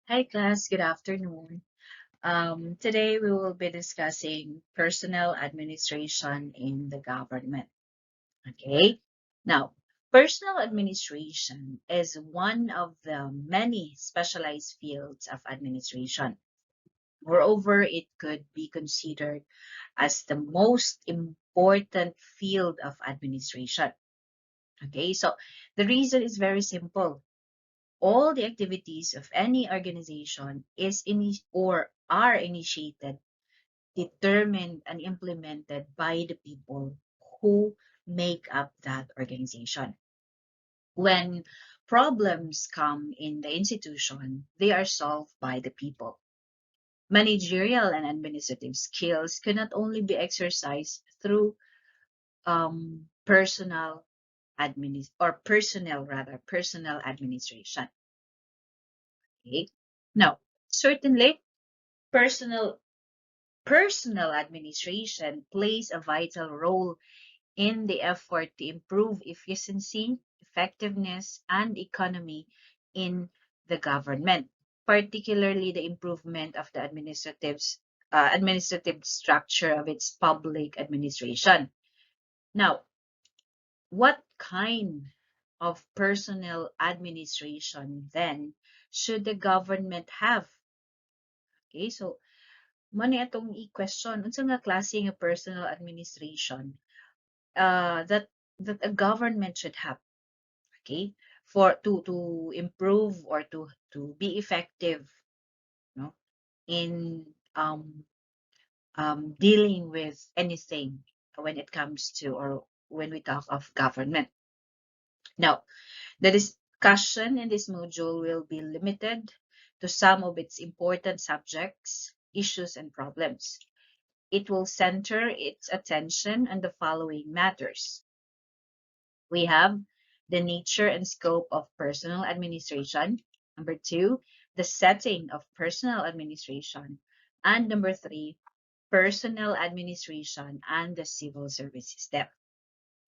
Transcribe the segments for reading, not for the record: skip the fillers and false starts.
Hi class, good afternoon. Today we will be discussing personal administration in the government. Okay, now personal administration is one of the many specialized fields of administration. Moreover, it could be considered as the most important field of administration. Okay, so the reason is very simple. All the activities of any organization or are initiated, determined, and implemented by the people who make up that organization. When problems come in the institution, they are solved by the people. Managerial and administrative skills can not only be exercised through personal administration. Okay. Now, certainly, personal personal administration plays a vital role in the effort to improve efficiency, effectiveness, and economy in the government, particularly the improvement of the administrative structure of its public administration. Now, what kind of personal administration then should the government have? Okay, so mani atong i-question unsa nga klase nga personal administration that a government should have, okay, for to improve or to be effective, no, in dealing with anything when it comes to or when we talk of government. Now, the discussion in this module will be limited to some of its important subjects, issues, and problems. It will center its attention on the following matters. We have the nature and scope of personal administration. Number two, the setting of personal administration. And number three, personal administration and the civil service system.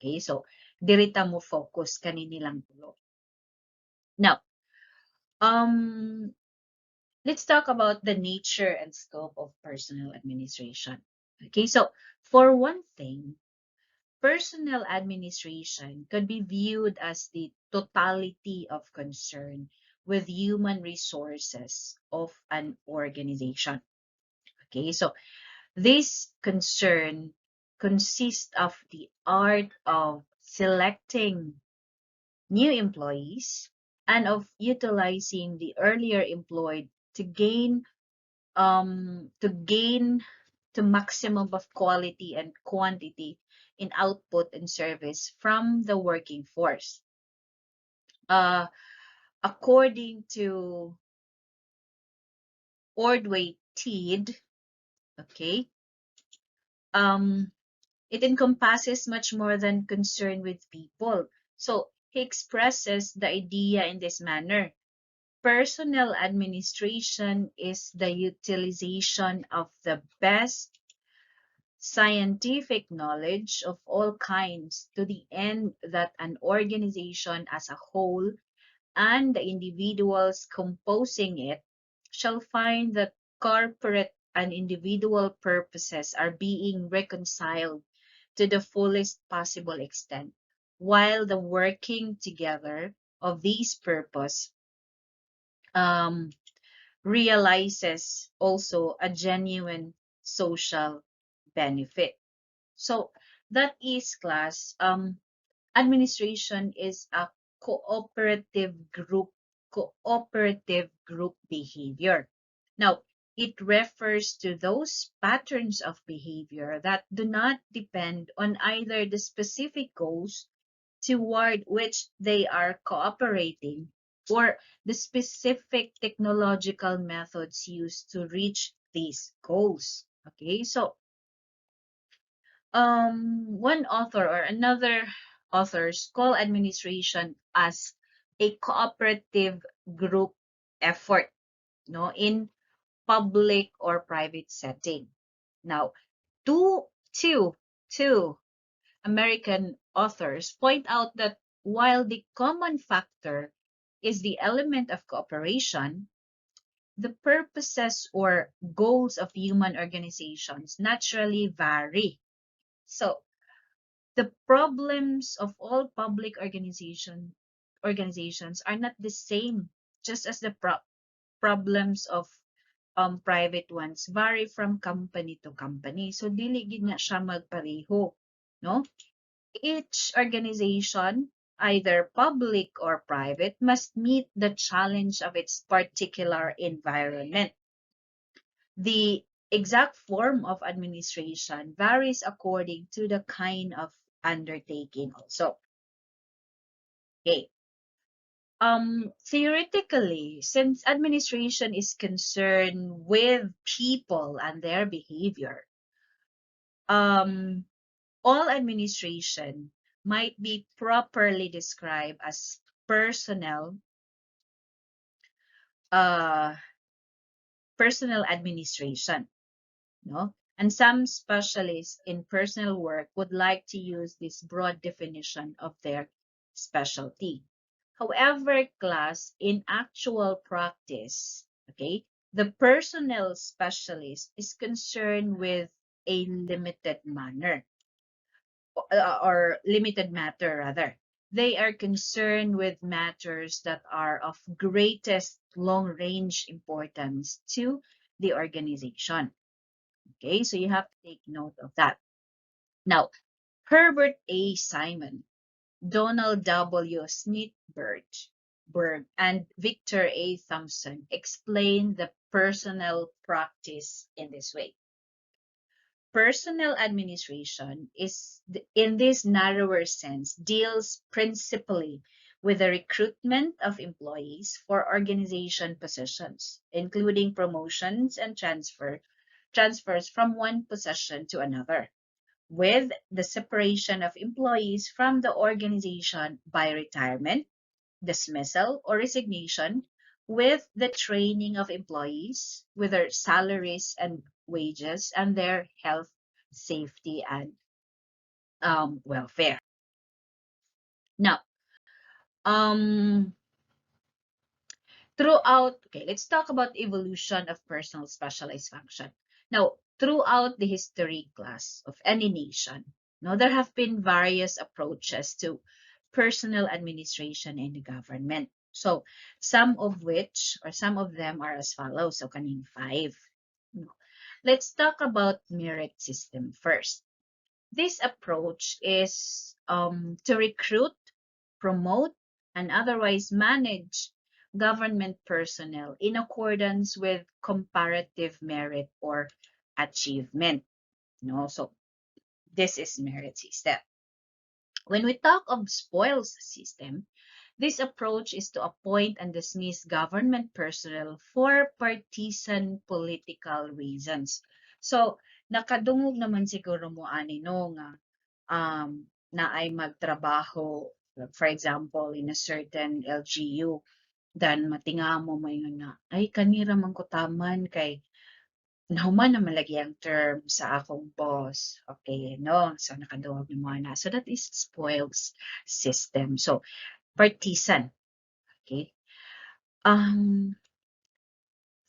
Okay, so dirita mo focus kanini lang tulo. Now, um, let's talk about the nature and scope of personal administration. Okay, so for one thing, personal administration could be viewed as the totality of concern with human resources of an organization. Okay, so this concern consists of the art of selecting new employees and of utilizing the earlier employed to gain to maximum of quality and quantity in output and service from the working force. According to Ordway Teed, okay, it encompasses much more than concern with people. So he expresses the idea in this manner. Personal administration is the utilization of the best scientific knowledge of all kinds to the end that an organization as a whole and the individuals composing it shall find that corporate and individual purposes are being reconciled to the fullest possible extent, while the working together of these purpose um, realizes also a genuine social benefit. So that is class. Administration is a cooperative group behavior. Now, it refers to those patterns of behavior that do not depend on either the specific goals toward which they are cooperating or the specific technological methods used to reach these goals. Okay, so one author or another authors call administration as a cooperative group effort, no, in public or private setting. Now, two, two, two American authors point out that while the common factor is the element of cooperation, the purposes or goals of human organizations naturally vary. So the problems of all public organizations are not the same, just as the problems of private ones vary from company to company. So dili gid na siya magpareho, no? Each organization, either public or private, must meet the challenge of its particular environment. The exact form of administration varies according to the kind of undertaking also. Okay. Theoretically, since administration is concerned with people and their behavior, all administration might be properly described as uh, personal administration, no? And some specialists in personal work would like to use this broad definition of their specialty. However, class, in actual practice, okay, the personnel specialist is concerned with a limited manner or limited matter rather. They are concerned with matters that are of greatest long-range importance to the organization. Okay, so you have to take note of that. Now, Herbert A. Simon, Donald W. Smithberg, and Victor A. Thompson explain the personnel practice in this way. Personnel administration is, in this narrower sense, deals principally with the recruitment of employees for organization positions, including promotions and transfers from one position to another, with the separation of employees from the organization by retirement, dismissal, or resignation, with the training of employees, with their salaries and wages, and their health, safety, and welfare. Now, okay, let's talk about evolution of personal specialized function. Now, throughout the history class of any nation, there have been various approaches to personal administration in the government. So, some of them are as follows. So, kaning 5. Let's talk about merit system first. This approach is to recruit, promote, and otherwise manage government personnel in accordance with comparative merit or achievement. So this is merit system. When we talk of spoils system, this approach is to appoint and dismiss government personnel for partisan political reasons. So, nakadungog naman siguro mo ani no nga na ay magtrabaho, for example, in a certain LGU, then matinga mo may nga ay kanira man ko taman kay nahuman na malagi ang term sa akong boss. Okay, no? So, nakadungog ni mo na. So, that is spoils system. So, partisan. Okay.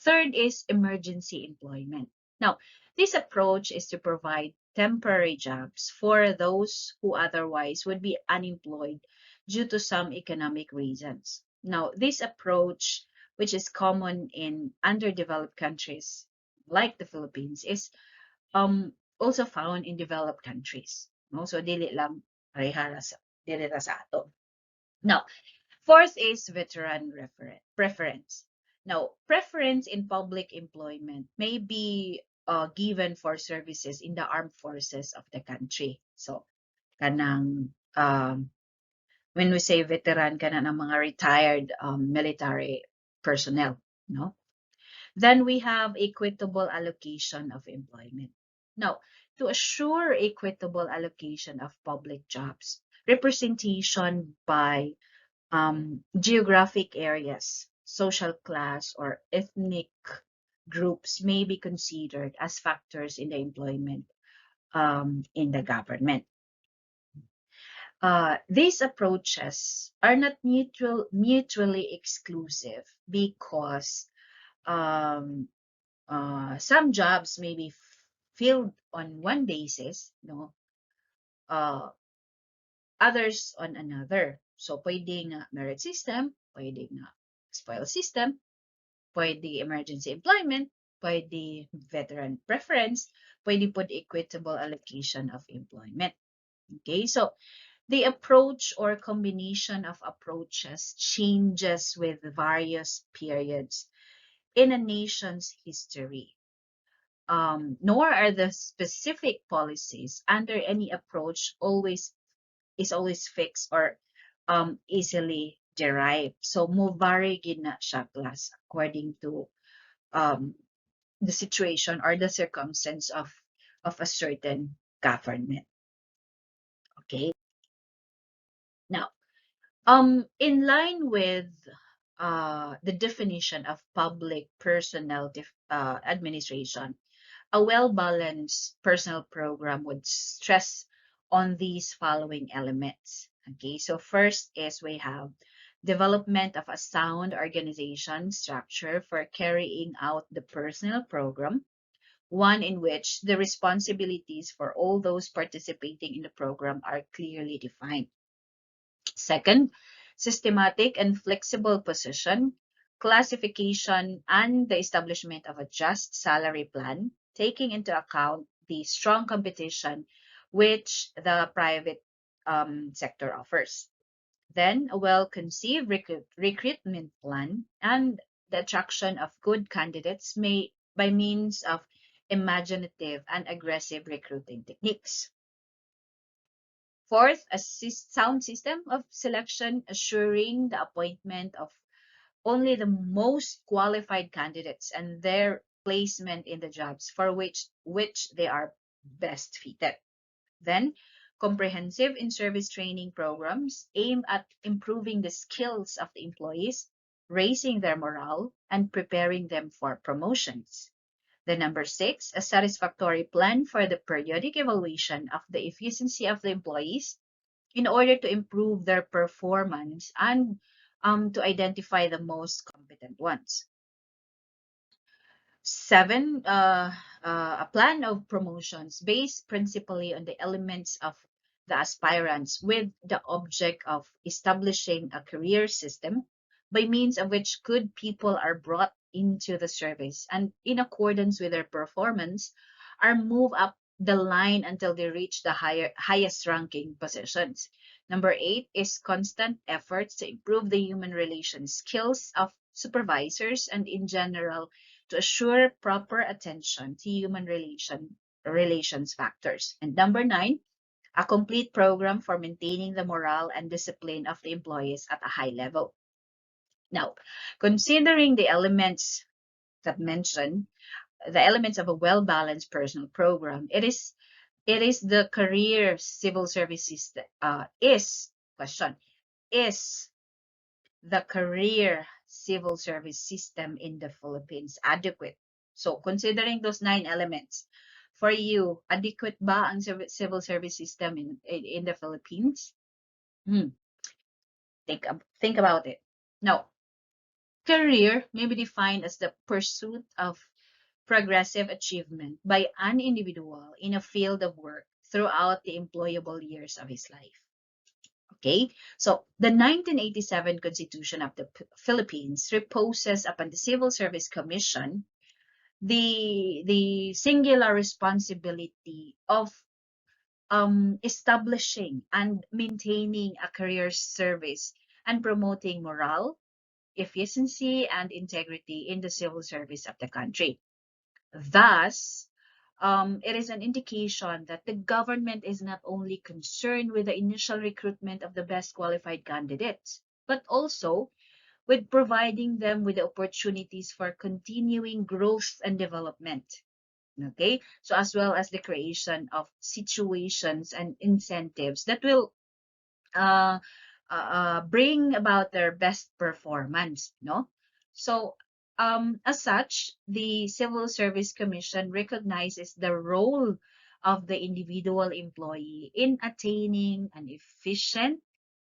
Third is emergency employment. Now, this approach is to provide temporary jobs for those who otherwise would be unemployed due to some economic reasons. Now, this approach, which is common in underdeveloped countries like the Philippines, is also found in developed countries. No? So, dili lang dili ra sa ato. Now, fourth is veteran preference. Now, preference in public employment may be given for services in the armed forces of the country. So, kanang when we say veteran, kana ng mga retired military personnel, no? Then we have equitable allocation of employment. Now, to assure equitable allocation of public jobs, representation by geographic areas, social class, or ethnic groups may be considered as factors in the employment in the government. These approaches are not mutually exclusive because Um, some jobs may be filled on one basis, no, uh, others on another. So, pwedeng merit system, pwedeng spoil system, pwede emergency employment, pwede veteran preference, pwede po equitable allocation of employment. Okay, so the approach or combination of approaches changes with various periods in a nation's history. Nor are the specific policies under any approach always fixed or easily derived. So mo vary gid na siya class according to um, the situation or the circumstance of a certain government. Okay. Now, in line with the definition of public personnel administration, a well-balanced personnel program would stress on these following elements. Okay, so first is we have development of a sound organization structure for carrying out the personnel program, one in which the responsibilities for all those participating in the program are clearly defined. Second, systematic and flexible position, classification, and the establishment of a just salary plan, taking into account the strong competition which the private sector offers. Then, a well-conceived recruitment plan and the attraction of good candidates may by means of imaginative and aggressive recruiting techniques. Fourth, a sound system of selection assuring the appointment of only the most qualified candidates and their placement in the jobs for which they are best fitted. Then, comprehensive in-service training programs aim at improving the skills of the employees, raising their morale, and preparing them for promotions. The number six, a satisfactory plan for the periodic evaluation of the efficiency of the employees in order to improve their performance and to identify the most competent ones. Seven, a plan of promotions based principally on the elements of the aspirants with the object of establishing a career system by means of which good people are brought into the service and in accordance with their performance are moved up the line until they reach the highest ranking positions. Number eight is constant efforts to improve the human relations skills of supervisors and in general to assure proper attention to human relations factors. And number nine, a complete program for maintaining the morale and discipline of the employees at a high level. Now, considering the elements that mentioned, the elements of a well-balanced personal program, it is the career civil service system is the career civil service system in the Philippines adequate? So, considering those 9 elements, for you, adequate ba ang civil service system in the Philippines? Think about it. Now, career may be defined as the pursuit of progressive achievement by an individual in a field of work throughout the employable years of his life. Okay, so the 1987 Constitution of the Philippines reposes upon the Civil Service Commission the singular responsibility of establishing and maintaining a career service and promoting morale, efficiency, and integrity in the civil service of the country. Thus, it is an indication that the government is not only concerned with the initial recruitment of the best qualified candidates, but also with providing them with the opportunities for continuing growth and development. Okay, so as well as the creation of situations and incentives that will uh, bring about their best performance, no? So, as such, the Civil Service Commission recognizes the role of the individual employee in attaining an efficient,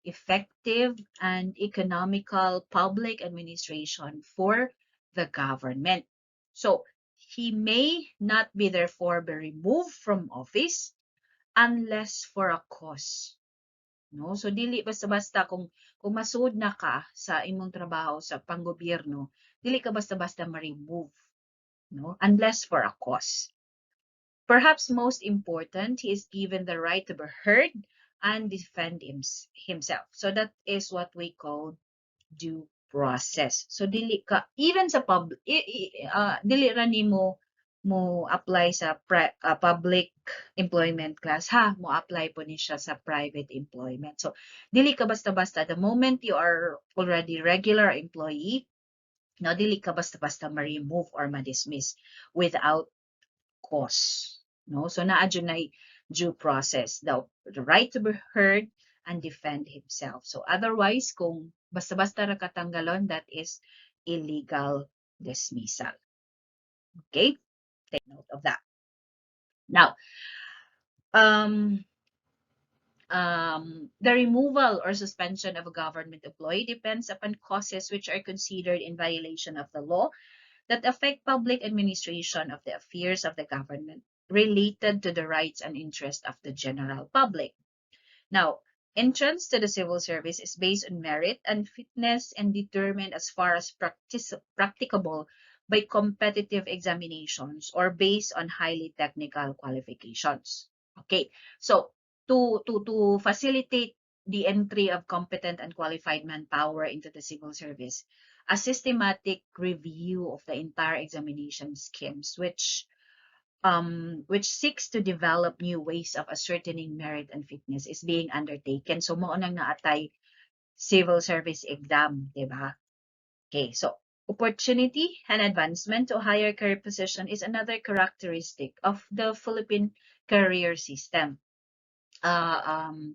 effective, and economical public administration for the government. So, he may not be therefore be removed from office unless for a cause. No? So, dili basta-basta kung masud na ka sa imong trabaho sa panggobyerno, dili ka basta-basta ma-remove, no? Unless for a cause. Perhaps most important, he is given the right to be heard and defend himself. So that is what we call due process. So dili ka even sa dili ra nimo mo apply sa public employment class, ha, mo apply po ni siya sa private employment. So dili ka basta-basta the moment you are already regular employee, no, dili ka basta-basta ma-remove or ma-dismiss without cause. No, so naa ay due process, the right to be heard and defend himself. So otherwise, kung basta-basta ra katanggalon, that is illegal dismissal. Okay, take note of that. Now, the removal or suspension of a government employee depends upon causes which are considered in violation of the law that affect public administration of the affairs of the government related to the rights and interests of the general public. Now, entrance to the civil service is based on merit and fitness and determined as far as practicable by competitive examinations or based on highly technical qualifications. Okay, so to facilitate the entry of competent and qualified manpower into the civil service, a systematic review of the entire examination schemes, which seeks to develop new ways of ascertaining merit and fitness, is being undertaken. So, mo nang naatay civil service exam, di ba? Okay, so opportunity and advancement to a higher career position is another characteristic of the Philippine career system.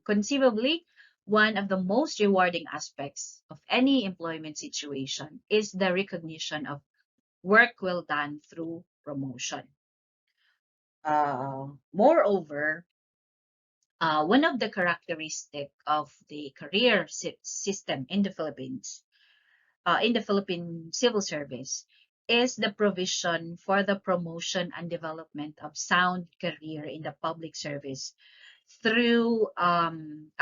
Conceivably, one of the most rewarding aspects of any employment situation is the recognition of work well done through promotion. Moreover, one of the characteristics of the career system in the Philippines, in the Philippine civil service, is the provision for the promotion and development of sound career in the public service through a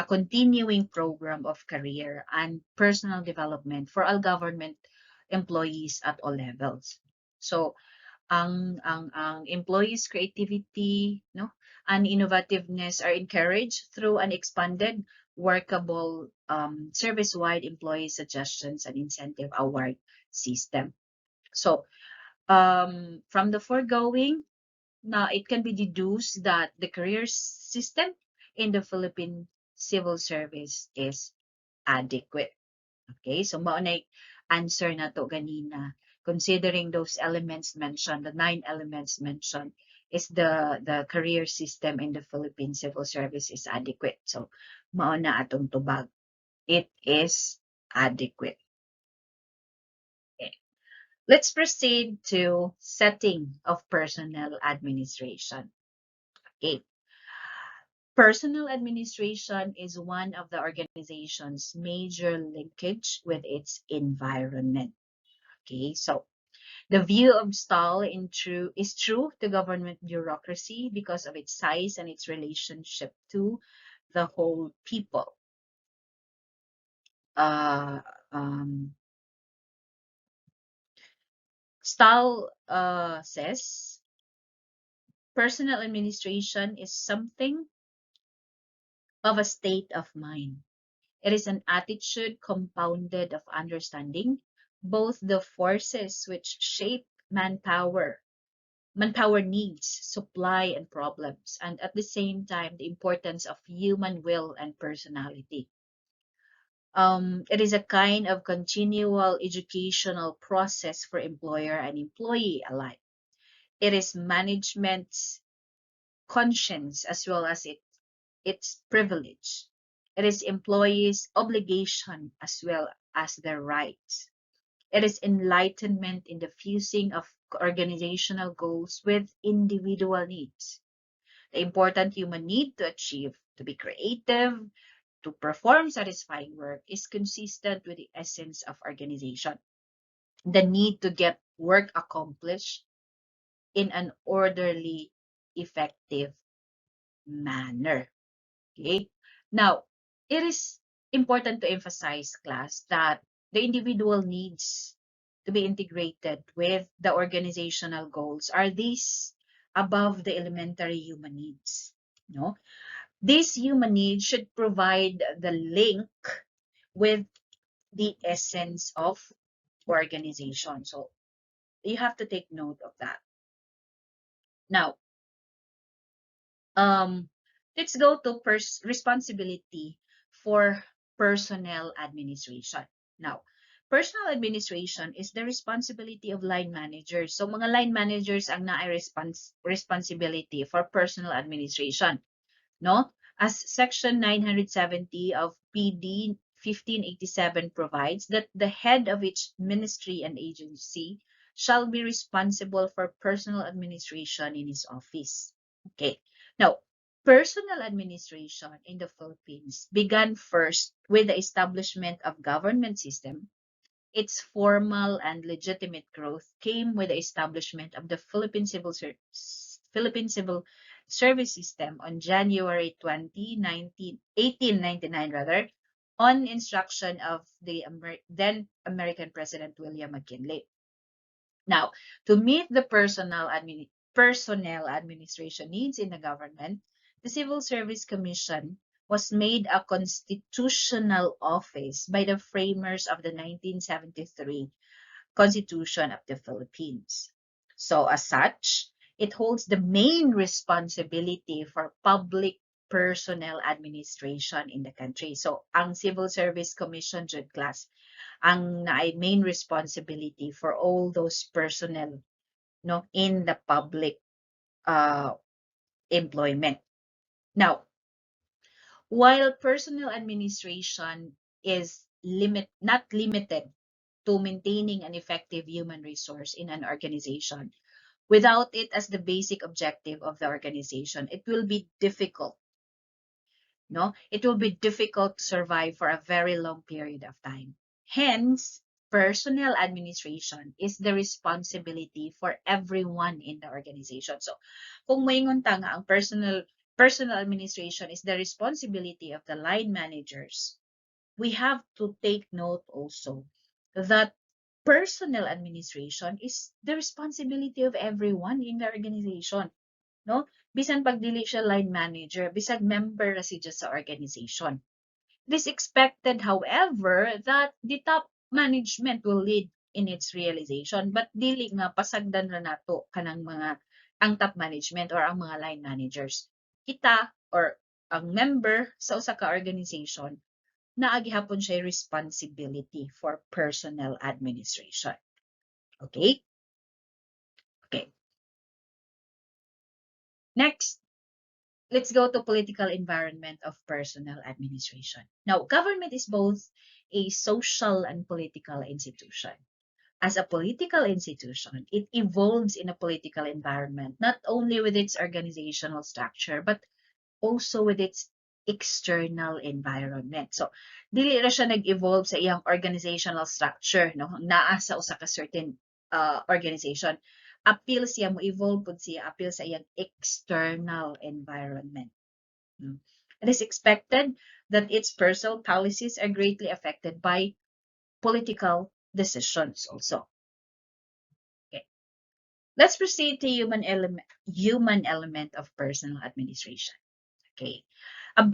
continuing program of career and personal development for all government employees at all levels. So, ang employees' creativity, no, and innovativeness are encouraged through an expanded, workable, service-wide employee suggestions and incentive award system. So, from the foregoing, now it can be deduced that the career system in the Philippine civil service is adequate. Okay, so mao na answer na to ganina. Considering those elements mentioned, the 9 elements mentioned, is the career system in the Philippine civil service is adequate. So mao na atong tubag. It is adequate. Okay. Let's proceed to setting of personnel administration. Okay. Personnel administration is one of the organization's major linkage with its environment. Okay, so the view of STAL is true to government bureaucracy because of its size and its relationship to the whole people. STAL says personal administration is something of a state of mind. It is an attitude compounded of understanding both the forces which shape manpower needs, supply, and problems, and at the same time, the importance of human will and personality. It is a kind of continual educational process for employer and employee alike. It is management's conscience as well as its privilege. It is employees' obligation as well as their rights. It is enlightenment in the fusing of organizational goals with individual needs. The important human need to achieve, to be creative, to perform satisfying work is consistent with the essence of organization. the need to get work accomplished in an orderly, effective manner. Okay? Now, it is important to emphasize, class, that the individual needs to be integrated with the organizational goals are these above the elementary human needs. No? These human needs should provide the link with the essence of organization. So you have to take note of that. Now, let's go to responsibility for personnel administration. Now, personal administration is the responsibility of line managers. So, mga line managers ang responsibility for personal administration. No? As Section 970 of PD 1587 provides that the head of each ministry and agency shall be responsible for personal administration in his office. Okay. Now, personal administration in the Philippines began first with the establishment of government system. Its formal and legitimate growth came with the establishment of the Philippine Civil Service System on January 20, 1899, on instruction of the then American President William McKinley. Now, to meet the personnel administration needs in the government, the Civil Service Commission was made a constitutional office by the framers of the 1973 Constitution of the Philippines. So, as such, it holds the main responsibility for public personnel administration in the country. So, ang Civil Service Commission, Jude class, ang main responsibility for all those personnel, no, in the public employment. Now, while personnel administration is not limited to maintaining an effective human resource in an organization, without it as the basic objective of the organization, it will be difficult. No, it will be difficult to survive for a very long period of time. Hence, personnel administration is the responsibility for everyone in the organization. So, kung moingon ta nga ang personal administration is the responsibility of the line managers, we have to take note also that personnel administration is the responsibility of everyone in the organization. No? Bisan pag dili siya line manager, bisag member na siya sa organization. It is expected, however, that the top management will lead in its realization, but dili nga pasagdan ra nato kanang ang top management or ang mga line managers. Kita or ang member sa usa ka organization naagihapon siya responsibility for personnel administration. Okay? Okay. Next, let's go to political environment of personnel administration. Now, government is both a social and political institution. As a political institution, it evolves in a political environment, not only with its organizational structure, but also with its external environment. So, dili ra siya nag-evolve sa iyang organizational structure, no? Naa sa usa ka certain organization. Appeal siya mo evolve pud siya appeal sa iyang external environment. It is expected that its personal policies are greatly affected by political decisions also. Okay. Let's proceed to human element of personal administration. Okay. A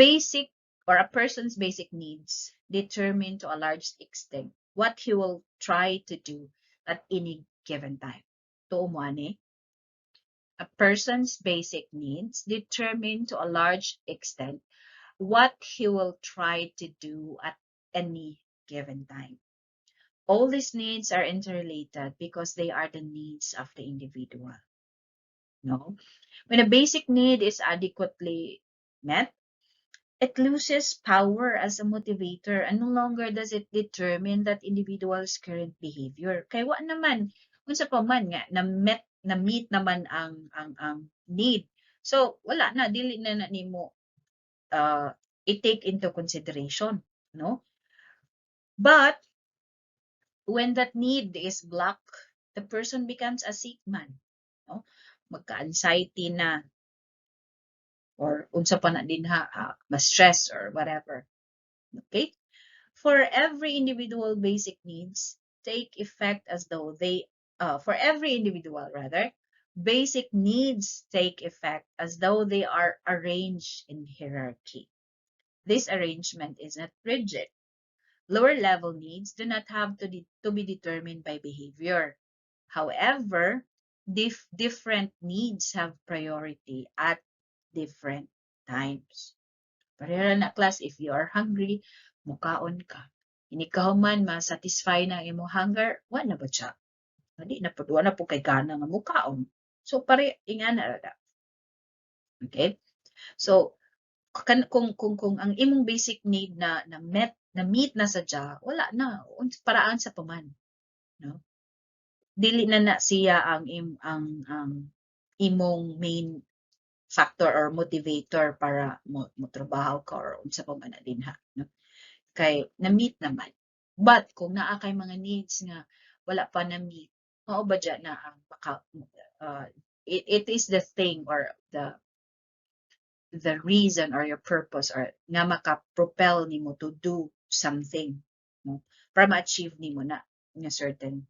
person's basic needs determine to a large extent what he will try to do at any given time. A person's basic needs determine to a large extent what he will try to do at any given time. All these needs are interrelated because they are the needs of the individual. No? When a basic need is adequately met, it loses power as a motivator and no longer does it determine that individual's current behavior. Kaya wa naman, kung sa paman nga, na-meet naman ang need. So, wala na, dili na nimo i-take into consideration, no? But, when that need is blocked, the person becomes a sick man, no? Magka-anxiety na, or unsa pa na din ha, ma-stress or whatever. Okay? For every individual basic needs take effect as though they, for every individual rather, basic needs take effect as though they are arranged in hierarchy. This arrangement is not rigid. Lower level needs do not have to be determined by behavior. However, different needs have priority at different times. Pareha na class, if you are hungry, mukaon ka. Inikahuman, ma-satisfy na imong hunger, wa na ba siya? Hindi na po, wa na po kay gana nga mukaon. So, inga na rada. Okay? So, kung ang imong basic need na meet na sadya, wala na, paraan sa paman, no? Dili na siya ang imong main factor or motivator para mo trabaho ka or unsa pa man dinha, no? Kay na-meet naman. But kung naa kay mga needs nga wala pa na-meet, mao ba dyan na ang it is the thing or the reason or your purpose or nga maka-propel nimo to do something, no? Para ma-achieve nimo na a certain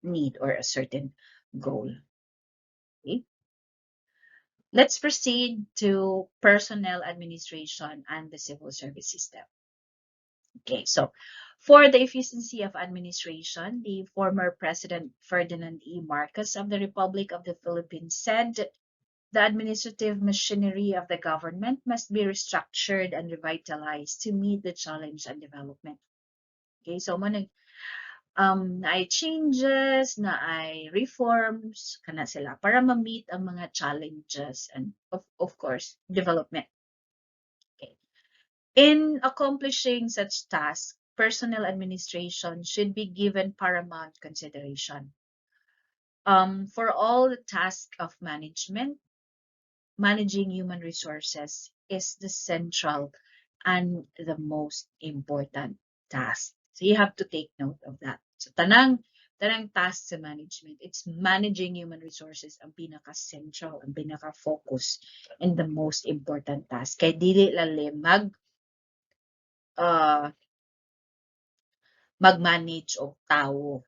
need or a certain goal. Okay? Let's proceed to personnel administration and the civil service system. Okay, so for the efficiency of administration, the former President Ferdinand E. Marcos of the Republic of the Philippines said the administrative machinery of the government must be restructured and revitalized to meet the challenge and development. Okay, so na ay changes, na ay reforms, kana sila para ma-meet ang mga challenges and of course, development. Okay. In accomplishing such tasks, personnel administration should be given paramount consideration. For all the tasks of management, managing human resources is the central and the most important task. So you have to take note of that. So tanang task sa management, it's managing human resources ang pinaka-central, ang pinaka-focus, and the most important task. Kay dili lalim mag-manage og tao,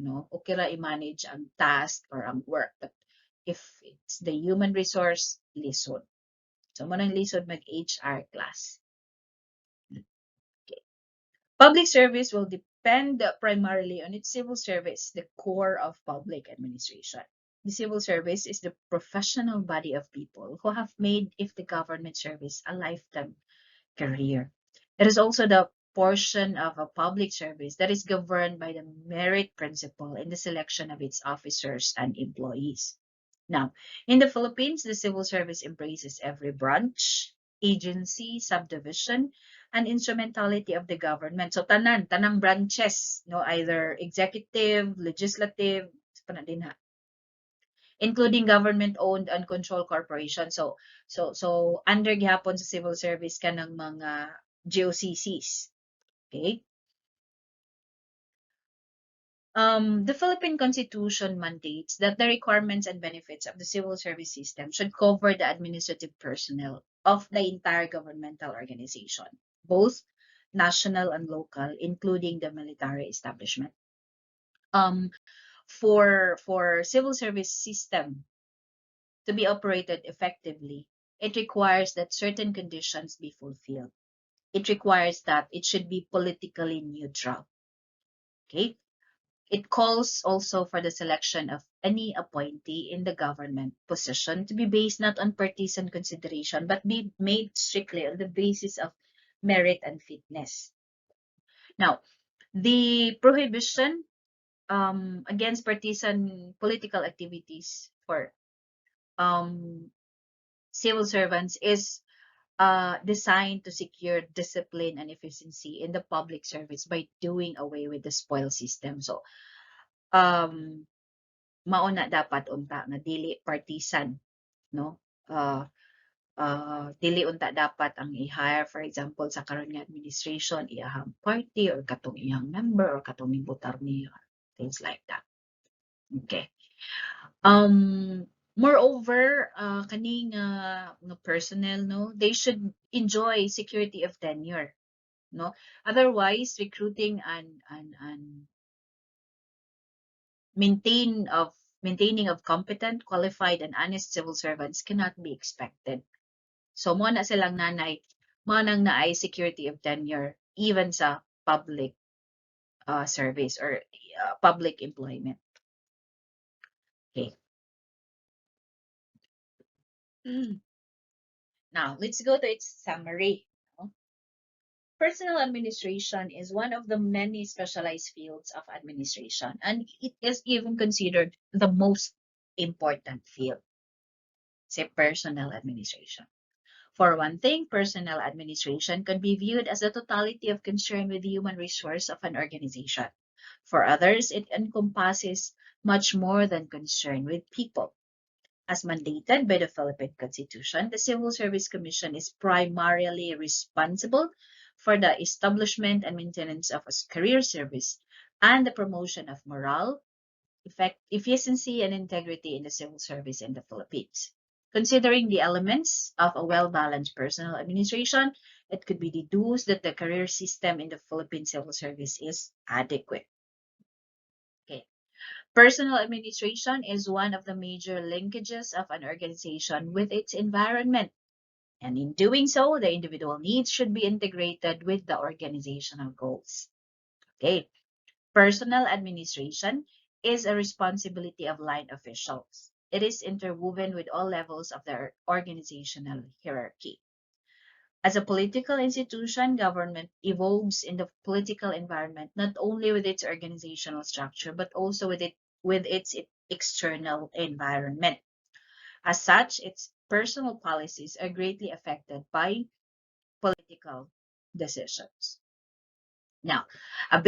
no? Okay ra i-manage ang task or ang work, but if it's the human resource, lisod. So mo nang lisod mag-HR class. Okay. Public service will depend primarily on its civil service, the core of public administration. The civil service is the professional body of people who have made if the government service a lifetime career. It is also the portion of a public service that is governed by the merit principle in the selection of its officers and employees. Now, in the Philippines, the civil service embraces every branch, agency, subdivision, and instrumentality of the government. So tanang branches, no, either executive, legislative, including government-owned and controlled corporations. So under gihapon sa civil service ka ng mga GOCCs. Okay? The Philippine Constitution mandates that the requirements and benefits of the civil service system should cover the administrative personnel of the entire governmental organization, both national and local, including the military establishment. For civil service system to be operated effectively, it requires that certain conditions be fulfilled. It requires that it should be politically neutral. Okay? It calls also for the selection of any appointee in the government position to be based not on partisan consideration, but be made strictly on the basis of merit and fitness. Now, the prohibition against partisan political activities for civil servants is designed to secure discipline and efficiency in the public service by doing away with the spoil system. So, mauna dapat unta nga dili partisan, no? dili unta dapat ang i-hire, for example, sa karon nga administration, iyahang party or katong iyang member or katong nibutar niya, things like that. Okay. Moreover, kaning nga personnel, no, they should enjoy security of tenure, no. Otherwise, recruiting and maintaining of competent, qualified, and honest civil servants cannot be expected. So mo na silang nanay, mo nang naay security of tenure even sa public service or public employment. Okay. Now, let's go to its summary. Personal administration is one of the many specialized fields of administration, and it is even considered the most important field. Say personal administration. For one thing, personal administration can be viewed as the totality of concern with the human resource of an organization. For others, it encompasses much more than concern with people. As mandated by the Philippine Constitution, the Civil Service Commission is primarily responsible for the establishment and maintenance of a career service and the promotion of morale, efficiency, and integrity in the civil service in the Philippines. Considering the elements of a well-balanced personal administration, it could be deduced that the career system in the Philippine civil service is adequate. Okay. Personal administration is one of the major linkages of an organization with its environment. And in doing so, the individual needs should be integrated with the organizational goals. Okay. Personal administration is a responsibility of line officials. It is interwoven with all levels of the organizational hierarchy. As a political institution, government evolves in the political environment, not only with its organizational structure, but also with its external environment. As such, its personal policies are greatly affected by political decisions. Now, a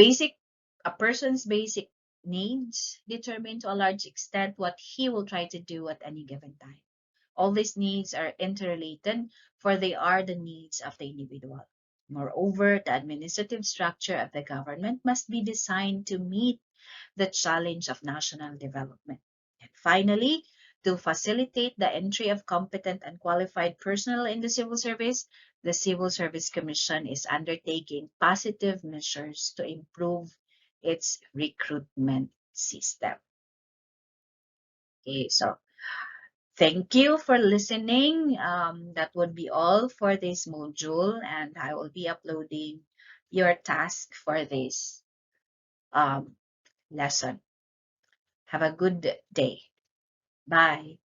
person's basic needs determine to a large extent what he will try to do at any given time. All these needs are interrelated, for they are the needs of the individual. Moreover, the administrative structure of the government must be designed to meet the challenge of national development. And finally, to facilitate the entry of competent and qualified personnel in the civil service, the Civil Service Commission is undertaking positive measures to improve its recruitment system. Okay, so thank you for listening. That would be all for this module, and I will be uploading your task for this lesson. Have a good day. Bye.